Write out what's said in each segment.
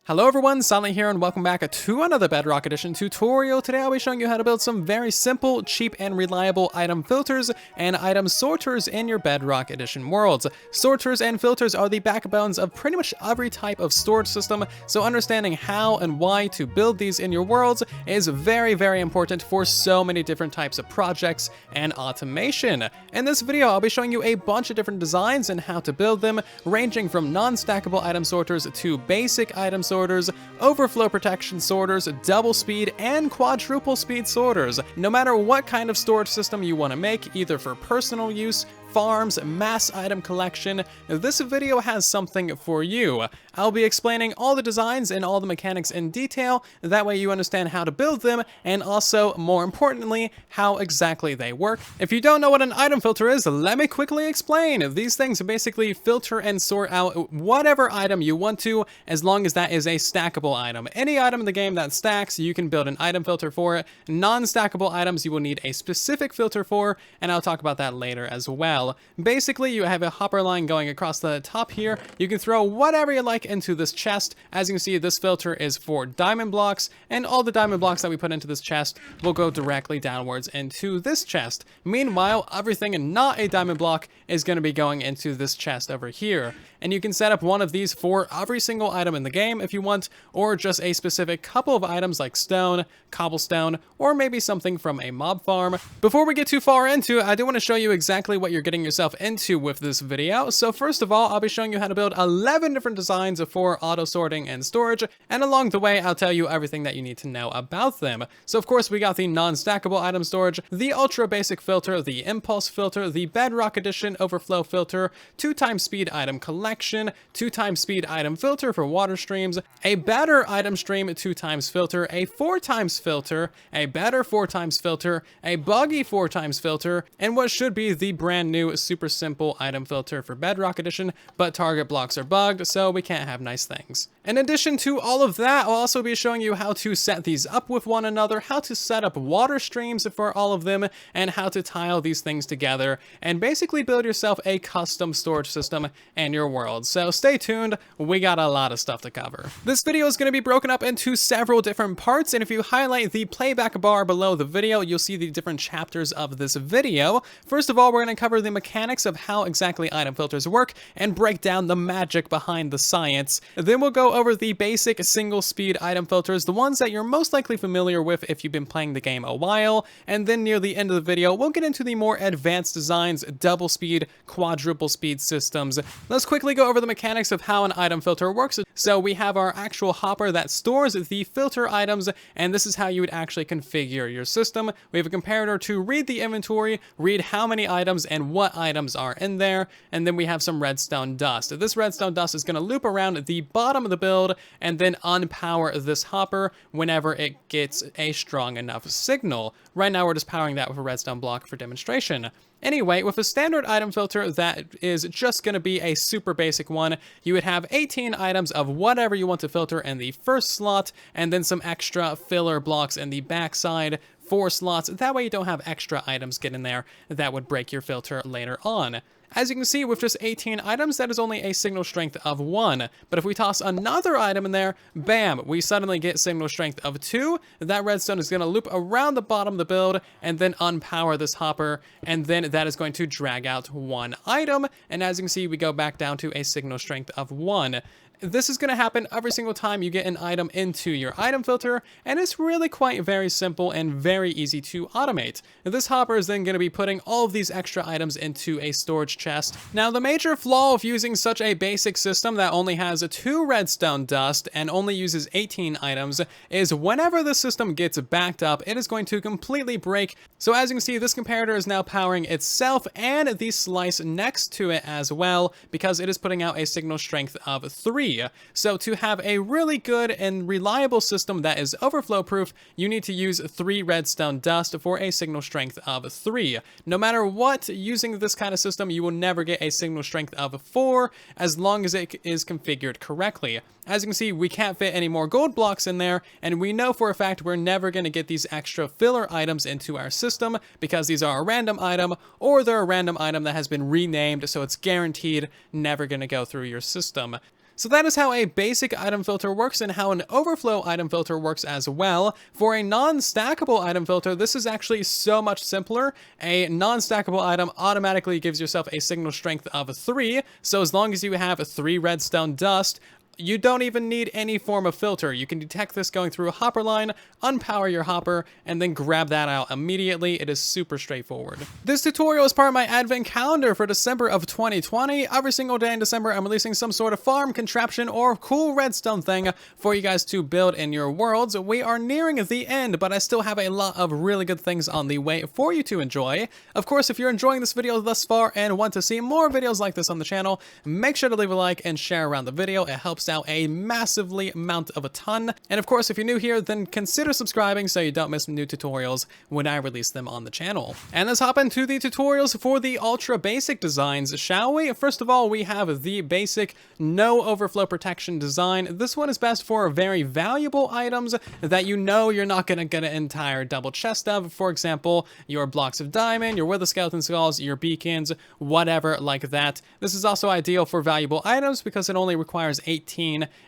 Hello everyone, Silent here and welcome back to another Bedrock Edition tutorial. Today I'll be showing you how to build some very simple, cheap, and reliable item filters and item sorters in your Bedrock Edition worlds. Sorters and filters are the backbones of pretty much every type of storage system, so understanding how and why to build these in your worlds is very, very important for so many different types of projects and automation. In this video, I'll be showing you a bunch of different designs and how to build them, ranging from non-stackable item sorters to basic item sorters, overflow protection sorters, double speed, and quadruple speed sorters. No matter what kind of storage system you want to make, either for personal use, farms, mass item collection, this video has something for you. I'll be explaining all the designs and all the mechanics in detail, that way you understand how to build them, and also, more importantly, how exactly they work. If you don't know what an item filter is, let me quickly explain. These things basically filter and sort out whatever item you want to, as long as that is a stackable item. Any item in the game that stacks, you can build an item filter for it. Non-stackable items you will need a specific filter for, and I'll talk about that later as well. Basically, you have a hopper line going across the top here. You can throw whatever you like into this chest. As you can see, this filter is for diamond blocks, and all the diamond blocks that we put into this chest will go directly downwards into this chest. Meanwhile, everything not a diamond block is going to be going into this chest over here. And you can set up one of these for every single item in the game if you want, or just a specific couple of items like stone, cobblestone, or maybe something from a mob farm. Before we get too far into it, I do want to show you exactly what you're getting yourself into with this video. So first of all, I'll be showing you how to build 11 different designs for auto sorting and storage, and along the way I'll tell you everything that you need to know about them. So of course we got the non-stackable item storage, the ultra basic filter, the impulse filter, the Bedrock Edition overflow filter, 2x speed item collection, 2x speed item filter for water streams, a better item stream 2x filter, a 4x filter, a better 4x filter, a buggy 4x filter, and what should be the brand new super simple item filter for Bedrock Edition, but target blocks are bugged, so we can't have nice things. In addition to all of that, I'll also be showing you how to set these up with one another, how to set up water streams for all of them, and how to tile these things together, and basically build yourself a custom storage system in your world. So stay tuned, we got a lot of stuff to cover. This video is going to be broken up into several different parts, and if you highlight the playback bar below the video, you'll see the different chapters of this video. First of all, we're going to cover the mechanics of how exactly item filters work and break down the magic behind the science. Then we'll go over the basic single speed item filters, the ones that you're most likely familiar with if you've been playing the game a while, and then near the end of the video we'll get into the more advanced designs, double speed, quadruple speed systems. Let's quickly go over the mechanics of how an item filter works. So we have our actual hopper that stores the filter items, and this is how you would actually configure your system. We have a comparator to read the inventory, read how many items and what items are in there, and then we have some redstone dust. This redstone dust is going to loop around the bottom of the build and then unpower this hopper whenever it gets a strong enough signal. Right now we're just powering that with a redstone block for demonstration. Anyway, with a standard item filter that is just going to be a super basic one, you would have 18 items of whatever you want to filter in the first slot, and then some extra filler blocks in the backside, 4 slots. That way you don't have extra items get in there that would break your filter later on. As you can see, with just 18 items, that is only a signal strength of 1. But if we toss another item in there, bam, we suddenly get signal strength of 2. That redstone is going to loop around the bottom of the build and then unpower this hopper, and then that is going to drag out 1 item. And as you can see, we go back down to a signal strength of 1. This is going to happen every single time you get an item into your item filter, and it's really quite very simple and very easy to automate. This hopper is then going to be putting all of these extra items into a storage chest. Now, the major flaw of using such a basic system that only has 2 redstone dust and only uses 18 items is whenever the system gets backed up, it is going to completely break. So as you can see, this comparator is now powering itself and the slice next to it as well, because it is putting out a signal strength of 3. So to have a really good and reliable system that is overflow proof, you need to use 3 redstone dust for a signal strength of 3. No matter what, using this kind of system, you will never get a signal strength of 4 as long as it is configured correctly. As you can see, we can't fit any more gold blocks in there, and we know for a fact we're never going to get these extra filler items into our system because these are a random item, or they're a random item that has been renamed, so it's guaranteed never going to go through your system. So that is how a basic item filter works and how an overflow item filter works as well. For a non-stackable item filter, this is actually so much simpler. A non-stackable item automatically gives yourself a signal strength of 3, so as long as you have 3 redstone dust, you don't even need any form of filter. You can detect this going through a hopper line, unpower your hopper, and then grab that out immediately. It is super straightforward. This tutorial is part of my advent calendar for December of 2020. Every single day in December, I'm releasing some sort of farm contraption or cool redstone thing for you guys to build in your worlds. We are nearing the end, but I still have a lot of really good things on the way for you to enjoy. Of course, if you're enjoying this video thus far and want to see more videos like this on the channel, make sure to leave a like and share around the video. It helps out a massively amount of a ton. And of course, if you're new here, then consider subscribing so you don't miss new tutorials when I release them on the channel. And let's hop into the tutorials for the ultra basic designs, shall we? First of all, we have the basic no overflow protection design. This one is best for very valuable items that you know you're not going to get an entire double chest of. For example, your blocks of diamond, your wither skeleton skulls, your beacons, whatever like that. This is also ideal for valuable items because it only requires 18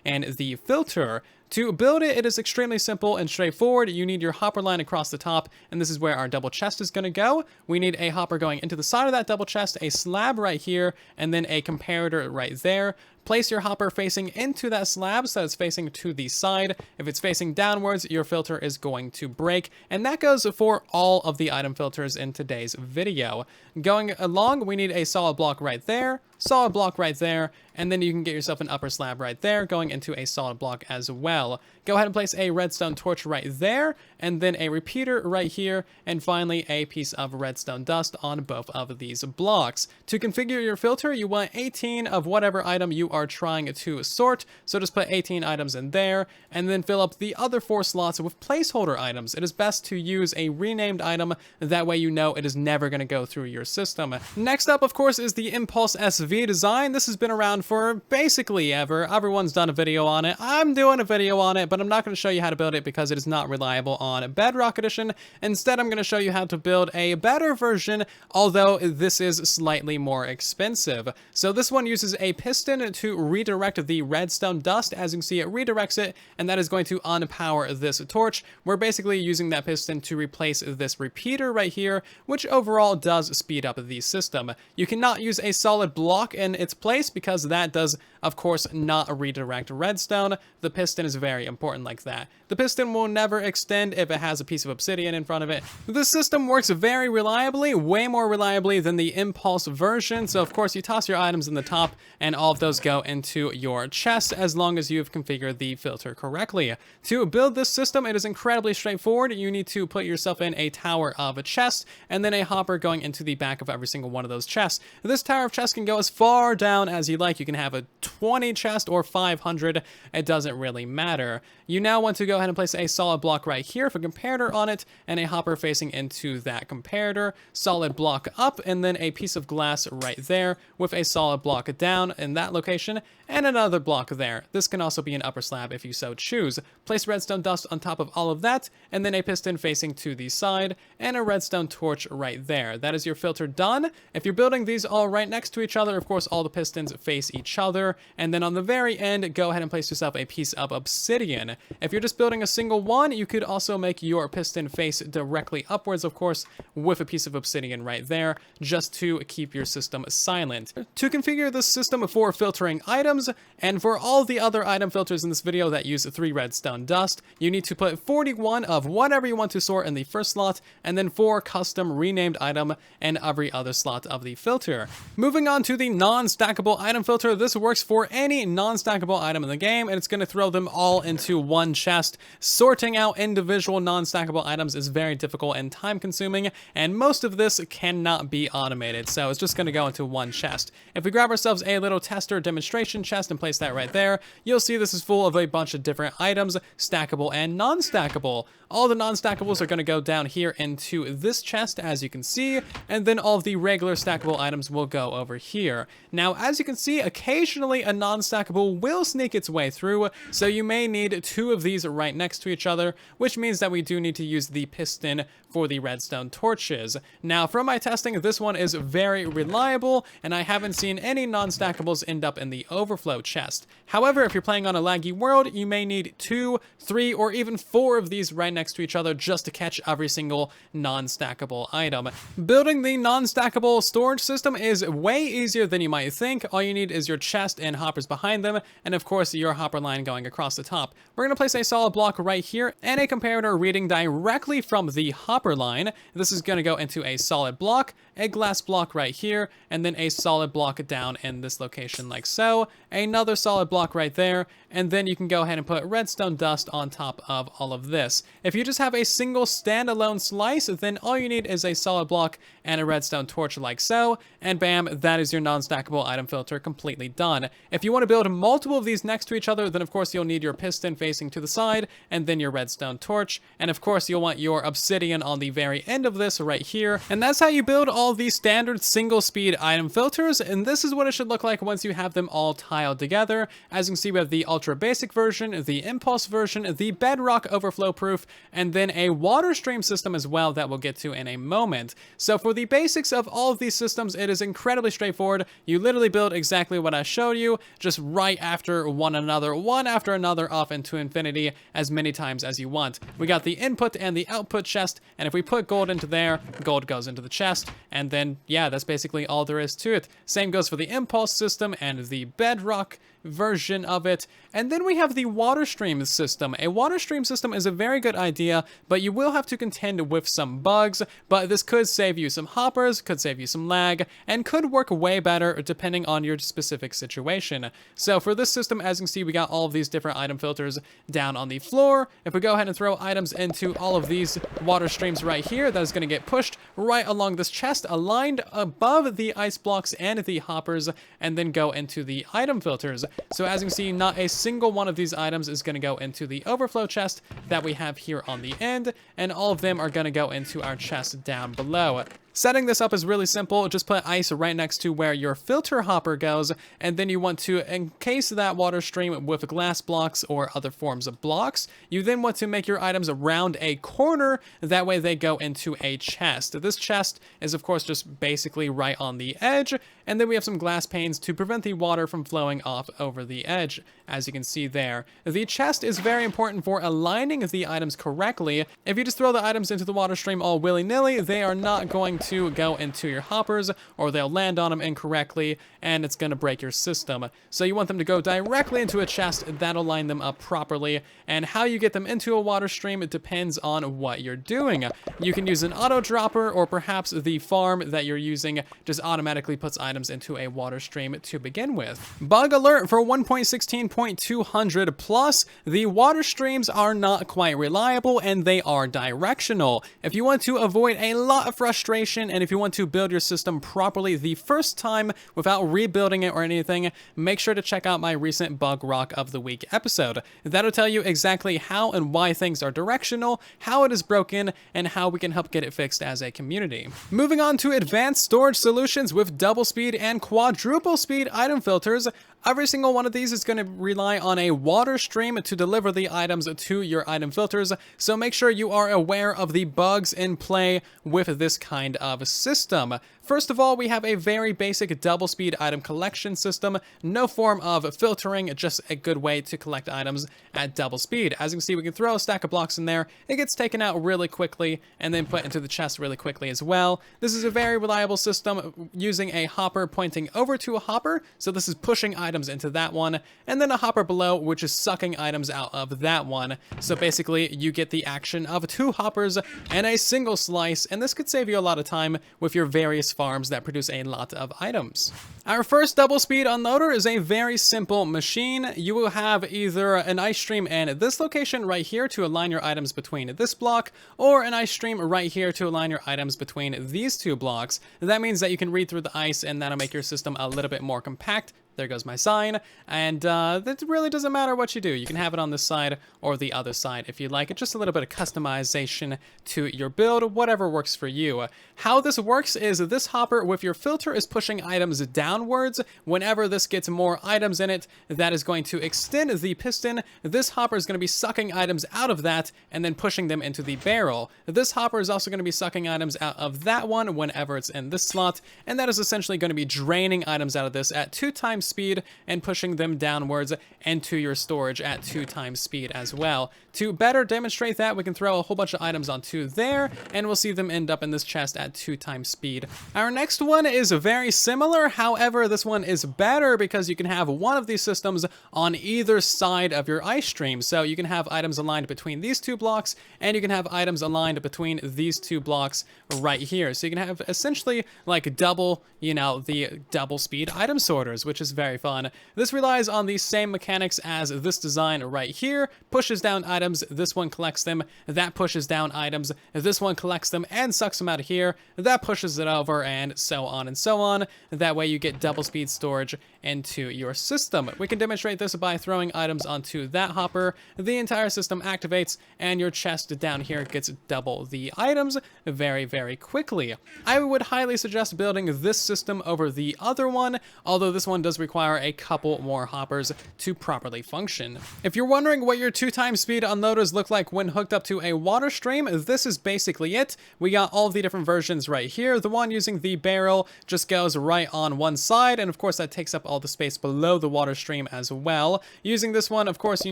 and the filter. To build it, it is extremely simple and straightforward. You need your hopper line across the top, and this is where our double chest is going to go. We need a hopper going into the side of that double chest, a slab right here, and then a comparator right there. Place your hopper facing into that slab so it's facing to the side. If it's facing downwards, your filter is going to break, and that goes for all of the item filters in today's video. Going along, we need a solid block right there, solid block right there, and then you can get yourself an upper slab right there going into a solid block as well. Go ahead and place a redstone torch right there, and then a repeater right here, and finally a piece of redstone dust on both of these blocks. To configure your filter, you want 18 of whatever item you are trying to sort, so just put 18 items in there, and then fill up the other 4 slots with placeholder items. It is best to use a renamed item, that way you know it is never going to go through your system. Next up, of course, is the Impulse SV design. This has been around for basically ever. Everyone's done a video on it. I'm doing a video on it, but I'm not going to show you how to build it because it is not reliable on Bedrock Edition. Instead, I'm going to show you how to build a better version, although this is slightly more expensive. So this one uses a piston to redirect the redstone dust. As you can see, it redirects it, and that is going to unpower this torch. We're basically using that piston to replace this repeater right here, which overall does speed up the system. You cannot use a solid block in its place because that does, of course, not redirect redstone. The piston is very important like that. The piston will never extend if it has a piece of obsidian in front of it. The system works very reliably, way more reliably than the Impulse version. So of course you toss your items in the top and all of those go into your chest as long as you've configured the filter correctly. To build this system, it is incredibly straightforward. You need to put yourself in a tower of a chest and then a hopper going into the back of every single one of those chests. This tower of chests can go as far down as you like. You can have a 20 chest or 500. It doesn't really matter. You now want to go ahead and place a solid block right here for comparator on it and a hopper facing into that comparator. Solid block up and then a piece of glass right there with a solid block down in that location and another block there. This can also be an upper slab if you so choose. Place redstone dust on top of all of that and then a piston facing to the side and a redstone torch right there. That is your filter done. If you're building these all right next to each other, of course all the pistons face each other, and then on the very end go ahead and place yourself a piece of obsidian. If you're just building a single one, you could also make your piston face directly upwards, of course, with a piece of obsidian right there, just to keep your system silent. To configure this system for filtering items, and for all the other item filters in this video that use 3 redstone dust, you need to put 41 of whatever you want to sort in the first slot, and then 4 custom renamed item in every other slot of the filter. Moving on to the non-stackable item filter, this works for any non-stackable item in the game, and it's going to throw them all into one chest. Sorting out individual non-stackable items is very difficult and time consuming, and most of this cannot be automated, so it's just going to go into one chest. If we grab ourselves a little tester demonstration chest and place that right there, you'll see this is full of a bunch of different items, stackable and non-stackable. All the non-stackables are going to go down here into this chest, as you can see, and then all of the regular stackable items will go over here. Now, as you can see, occasionally a non-stackable will sneak its way through, so you may need 2 of these right next to each other, which means that we do need to use the piston for the redstone torches. Now, from my testing, this one is very reliable, and I haven't seen any non-stackables end up in the overflow overflow chest. However, if you're playing on a laggy world, you may need 2, 3, or even 4 of these right next to each other just to catch every single non-stackable item. Building the non-stackable storage system is way easier than you might think. All you need is your chest and hoppers behind them, and of course your hopper line going across the top. We're going to place a solid block right here and a comparator reading directly from the hopper line. This is going to go into a solid block, a glass block right here, and then a solid block down in this location like so, another solid block right there, and then you can go ahead and put redstone dust on top of all of this. If you just have a single standalone slice, then all you need is a solid block and a redstone torch like so, and bam, that is your non-stackable item filter completely done. If you want to build multiple of these next to each other, then of course you'll need your piston facing to the side, and then your redstone torch, and of course you'll want your obsidian on the very end of this right here, and that's how you build all these standard single speed item filters, and this is what it should look like once you have them all tiled together. As you can see, we have the ultra basic version, the impulse version, the bedrock overflow proof, and then a water stream system as well that we'll get to in a moment. So for the basics of all of these systems, it is incredibly straightforward. You literally build exactly what I showed you, just right after one another, one after another, off into infinity as many times as you want. We got the input and the output chest, and if we put gold into there, gold goes into the chest, and then yeah, that's basically all there is to it. Same goes for the impulse system and the bedrock version of it. And then we have the water stream system. A water stream system is a very good idea, but you will have to contend with some bugs, but this could save you some hoppers, could save you some lag, and could work way better depending on your specific situation. So for this system, as you can see, we got all of these different item filters down on the floor. If we go ahead and throw items into all of these water streams right here, that is going to get pushed right along this chest, aligned above the ice blocks and the hoppers, and then go into the item filters. So as you can see, not a single one of these items is going to go into the overflow chest that we have here on the end, and all of them are going to go into our chest down below. Setting this up is really simple. Just put ice right next to where your filter hopper goes, and then you want to encase that water stream with glass blocks or other forms of blocks. You then want to make your items around a corner, that way they go into a chest. This chest is of course just basically right on the edge, and then we have some glass panes to prevent the water from flowing off over the edge, as you can see there. The chest is very important for aligning the items correctly. If you just throw the items into the water stream all willy-nilly, they are not going to go into your hoppers, or they'll land on them incorrectly, and it's going to break your system. So you want them to go directly into a chest that'll line them up properly, and how you get them into a water stream, it depends on what you're doing. You can use an auto dropper, or perhaps the farm that you're using just automatically puts items into a water stream to begin with. Bug alert for 1.16.200 plus, the water streams are not quite reliable and they are directional. If you want to avoid a lot of frustration, and if you want to build your system properly the first time without rebuilding it or anything, make sure to check out my recent Bug Rock of the Week episode. That'll tell you exactly how and why things are directional, how it is broken, and how we can help get it fixed as a community. Moving on to advanced storage solutions with double speed and quadruple speed item filters. Every single one of these is going to rely on a water stream to deliver the items to your item filters, so make sure you are aware of the bugs in play with this kind of system. First of all, we have a very basic double speed item collection system, no form of filtering, just a good way to collect items at double speed. As you can see, we can throw a stack of blocks in there, it gets taken out really quickly, and then put into the chest really quickly as well. This is a very reliable system using a hopper pointing over to a hopper, so this is pushing items into that one, and then a hopper below, which is sucking items out of that one. So basically, you get the action of 2 hoppers and a single slice, and this could save you a lot of time with your various farms that produce a lot of items. Our first double speed unloader is a very simple machine. You will have either an ice stream in this location right here to align your items between this block, or an ice stream right here to align your items between these 2 blocks. That means that you can read through the ice, and that'll make your system a little bit more compact. There goes my sign, and that really doesn't matter what you do. You can have it on this side or the other side if you like. It's just a little bit of customization to your build, whatever works for you. How this works is this hopper with your filter is pushing items downwards. Whenever this gets more items in it, that is going to extend the piston. This hopper is going to be sucking items out of that and then pushing them into the barrel. This hopper is also going to be sucking items out of that one whenever it's in this slot, and that is essentially going to be draining items out of this at 2 times times speed and pushing them downwards into your storage at 2 times speed as well. To better demonstrate that, we can throw a whole bunch of items onto there, and we'll see them end up in this chest at 2 times speed. Our next one is very similar, however, this one is better because you can have one of these systems on either side of your ice stream. So you can have items aligned between these 2 blocks, and you can have items aligned between these 2 blocks right here. So you can have essentially like double, the double speed item sorters, which is very fun. This relies on the same mechanics as this design right here. Pushes down items, this one collects them, that pushes down items, this one collects them and sucks them out of here, that pushes it over, and so on and so on. That way you get double speed storage into your system. We can demonstrate this by throwing items onto that hopper. The entire system activates, and your chest down here gets double the items very, very quickly. I would highly suggest building this system over the other one, although this one does require a couple more hoppers to properly function. If you're wondering what your 2 times speed unloaders look like when hooked up to a water stream, this is basically it. We got all the different versions right here. The one using the barrel just goes right on one side, and of course that takes up all the space below the water stream as well. Using this one, of course, you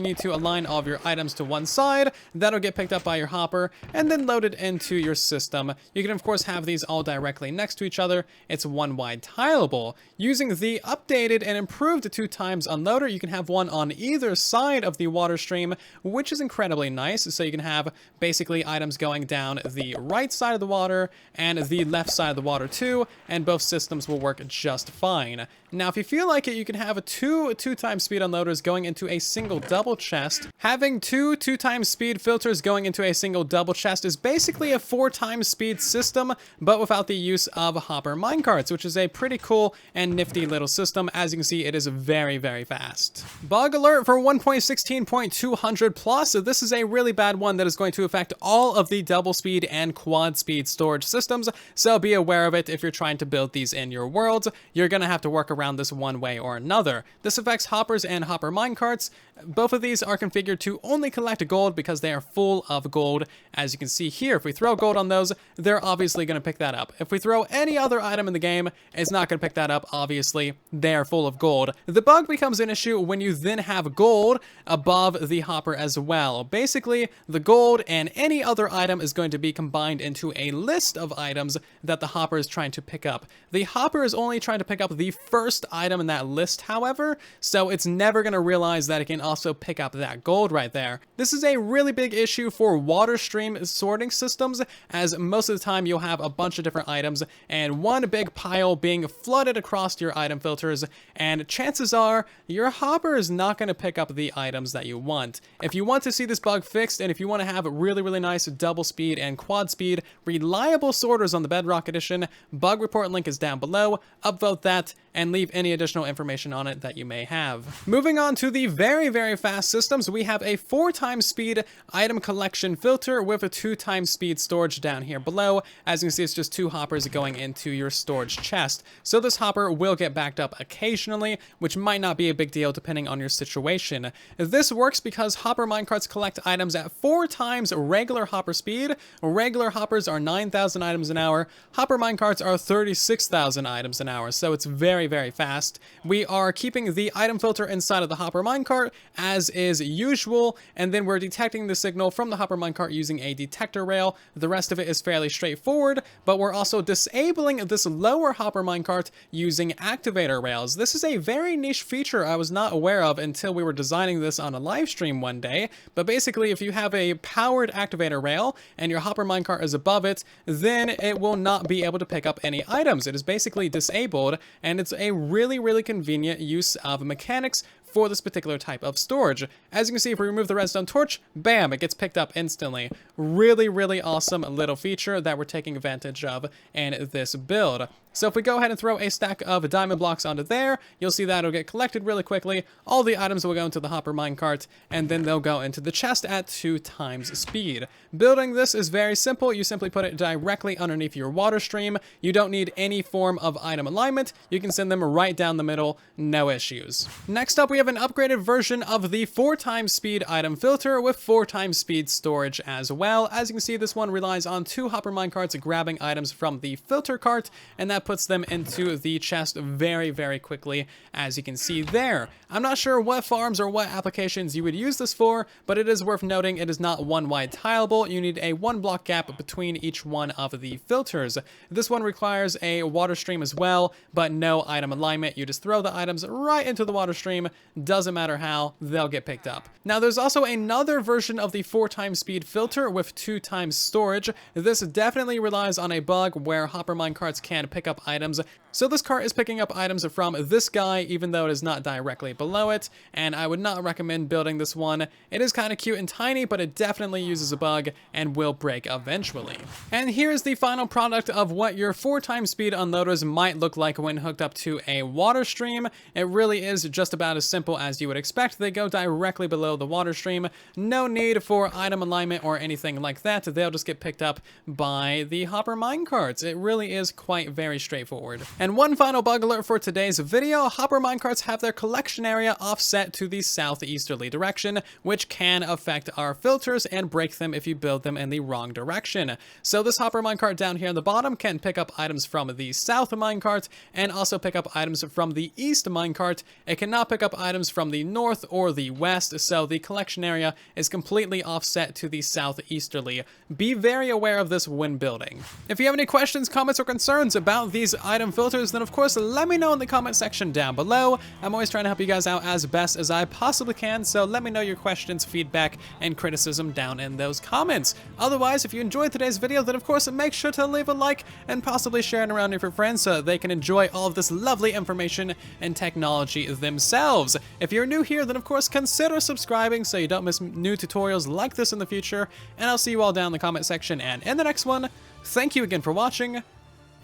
need to align all of your items to one side. That'll get picked up by your hopper and then loaded into your system. You can of course have these all directly next to each other. It's one wide tileable. Using the updated and improved 2 times unloader, you can have one on either side of the water stream, which is incredibly nice. So you can have basically items going down the right side of the water and the left side of the water too, and both systems will work just fine. Now, if you feel like it, you can have two times speed unloaders going into a single double chest. Having two times speed filters going into a single double chest is basically a 4 times speed system, but without the use of hopper minecarts, which is a pretty cool and nifty little system. As you can see, it is very, very fast. Bug alert for 1.16.200 plus. So this is a really bad one that is going to affect all of the double speed and quad speed storage systems. So be aware of it if you're trying to build these in your world. You're going to have to work around this one way or another. This affects hoppers and hopper minecarts. Both of these are configured to only collect gold because they are full of gold. As you can see here, if we throw gold on those, they're obviously going to pick that up. If we throw any other item in the game, it's not going to pick that up. Obviously, they're full of gold. The bug becomes an issue when you then have gold above the hopper as well. Basically, the gold and any other item is going to be combined into a list of items that the hopper is trying to pick up. The hopper is only trying to pick up the first item in that list, however, so it's never going to realize that it can also pick up that gold right there. This is a really big issue for water stream sorting systems, as most of the time you'll have a bunch of different items and one big pile being flooded across your item filters, and chances are your hopper is not going to pick up the items that you want. If you want to see this bug fixed, and if you want to have really, really nice double speed and quad speed reliable sorters on the Bedrock Edition, bug report link is down below. Upvote that and leave any additional information on it that you may have. Moving on to the very, very fast systems, we have a 4 times speed item collection filter with a 2 times speed storage down here below. As you can see, it's just 2 hoppers going into your storage chest. So this hopper will get backed up occasionally, which might not be a big deal depending on your situation. This works because hopper minecarts collect items at 4 times regular hopper speed. Regular hoppers are 9,000 items an hour. Hopper minecarts are 36,000 items an hour. So it's very, very fast. We are keeping the item filter inside of the hopper minecart as is usual, and then we're detecting the signal from the hopper minecart using a detector rail. The rest of it is fairly straightforward, but we're also disabling this lower hopper minecart using activator rails. This is a very niche feature I was not aware of until we were designing this on a live stream one day, but basically if you have a powered activator rail and your hopper minecart is above it, then it will not be able to pick up any items. It is basically disabled, and it's a really, really convenient use of mechanics for this particular type of storage. As you can see, if we remove the redstone torch, bam, it gets picked up instantly. Really, really awesome little feature that we're taking advantage of in this build. So if we go ahead and throw a stack of diamond blocks onto there, you'll see that it'll get collected really quickly. All the items will go into the hopper minecart, and then they'll go into the chest at 2 times speed. Building this is very simple. You simply put it directly underneath your water stream. You don't need any form of item alignment. You can send them right down the middle, no issues. Next up, we have an upgraded version of the 4x speed item filter with 4x speed storage as well. As you can see, this one relies on 2 hopper minecarts grabbing items from the filter cart, and that puts them into the chest very, very quickly, as you can see there. I'm not sure what farms or what applications you would use this for, but it is worth noting it is not one wide tileable. You need a 1 block gap between each one of the filters. This one requires a water stream as well, but no item alignment. You just throw the items right into the water stream. Doesn't matter how, they'll get picked up. Now there's also another version of the 4x speed filter with 2x storage. This definitely relies on a bug where hopper minecarts can pick up items. So this cart is picking up items from this guy, even though it is not directly below it, and I would not recommend building this one. It is kind of cute and tiny, but it definitely uses a bug and will break eventually. And here's the final product of what your 4x speed unloaders might look like when hooked up to a water stream. It really is just about as simple as you would expect. They go directly below the water stream. No need for item alignment or anything like that. They'll just get picked up by the hopper minecarts. It really is quite very straightforward. And one final bug alert for today's video, hopper minecarts have their collection area offset to the southeasterly direction, which can affect our filters and break them if you build them in the wrong direction. So this hopper minecart down here in the bottom can pick up items from the south minecart and also pick up items from the east minecart. It cannot pick up items from the north or the west, so the collection area is completely offset to the southeasterly. Be very aware of this when building. If you have any questions, comments, or concerns about these item filters, then of course let me know in the comment section down below. I'm always trying to help you guys out as best as I possibly can, so let me know your questions, feedback, and criticism down in those comments. Otherwise, if you enjoyed today's video, then of course make sure to leave a like and possibly share it around with your friends so they can enjoy all of this lovely information and technology themselves. If you're new here, then of course consider subscribing so you don't miss new tutorials like this in the future, and I'll see you all down in the comment section and in the next one. Thank you again for watching,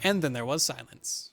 and then there was silence.